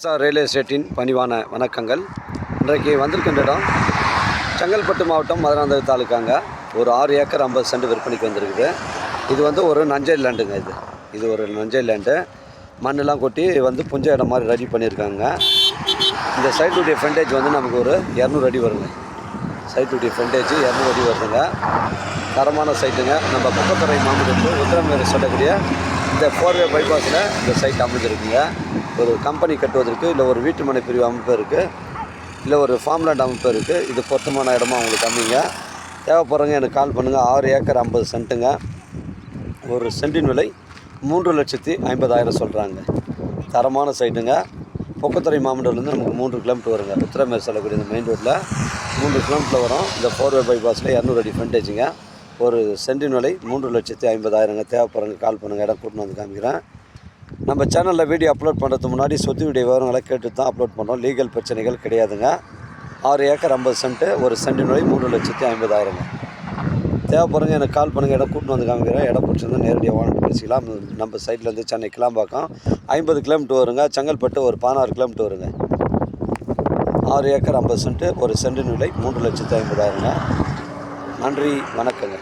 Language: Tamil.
ரியல் எஸ்டேட்டின் பணிவான வணக்கங்கள். இன்றைக்கு வந்திருக்கின்ற இடம் செங்கல்பட்டு மாவட்டம் மதுராந்தகம் தாலுக்காங்க. ஒரு 6 ஏக்கர் 50 சென்ட் விற்பனைக்கு வந்திருக்குது. இது ஒரு நஞ்சை லேண்டுங்க. இது ஒரு நஞ்சை லேண்டு. மண்ணெல்லாம் கொட்டி புஞ்ச இடம் மாதிரி ரெடி பண்ணியிருக்காங்க. இந்த சைட்டுடைய ஃப்ரண்டேஜ் நமக்கு ஒரு 200 அடி வருங்க. சைட்டுடைய ஃப்ரண்டேஜ் 200 அடி வருதுங்க. தரமான சைட்டுங்க. நம்ம பக்கத்துறை மாவட்டத்தில் உத்தரமேறு சொல்லக்கூடிய இந்த 4-வே பைபாஸில் இந்த சைட் அமைஞ்சிருக்குங்க. ஒரு கம்பெனி கட்டுவதற்கு, இல்லை ஒரு வீட்டு மனை பிரிவு அமைப்பு இருக்குது, இல்லை ஒரு ஃபார்ம்லேண்ட் அமைப்பு இருக்குது. இது பொருத்தமான இடமா உங்களுக்கு அமைங்க. தேவைப்படுறவங்க எனக்கு கால் பண்ணுங்கள். 6 ஏக்கர் 50 சென்ட்டுங்க. ஒரு சென்டின் விலை 3,50,000 சொல்கிறாங்க. தரமான சைட்டுங்க. பொக்கத்துறை மாவட்டத்துலேருந்து நமக்கு 3 கிலோமீட்டர் வருங்க. உத்தரமேறு செல்லக்கூடிய இந்த மெயின் ரோட்டில் 3 கிலோமீட்டர் வரும். இந்த 4-வே பைபாஸில் 200 அடி ஃப்ரண்டேஜுங்க. ஒரு சென்டின் விலை 3,50,000. தேவைப்படுறவங்க கால் பண்ணுங்கள். இடம் கூட்டின்னு வந்து காமிக்கிறேன். நம்ம சேனலில் வீடியோ அப்லோட் பண்ணுறதுக்கு முன்னாடி சொத்து வீடியோ விவரங்களை கேட்டு தான் அப்லோட் பண்ணுறோம். லீகல் பிரச்சனைகள் கிடையாதுங்க. 6 ஏக்கர் 50 சென்ட்டு. ஒரு சென்டின் விலை 3,50,000. தேவைப்படுறவங்க எனக்கு கால் பண்ணுங்கள். இடம் கூட்டின்னு வந்து காமிக்கிறேன். இடம் பிடிச்சிருந்தா நேரடியாக வாங்க பேசிக்கலாம். நம்ம சைட்லேருந்து சென்னை கிளாம்பாக்கம் 50 கிலோமீட்டர் வருங்க. செங்கல்பட்டு ஒரு 16 கிலோமீட்டர் வருங்க. 6 ஏக்கர் 50 சென்ட்டு. ஒரு சென்டின் விலை 3,50,000. நன்றி, வணக்கங்க.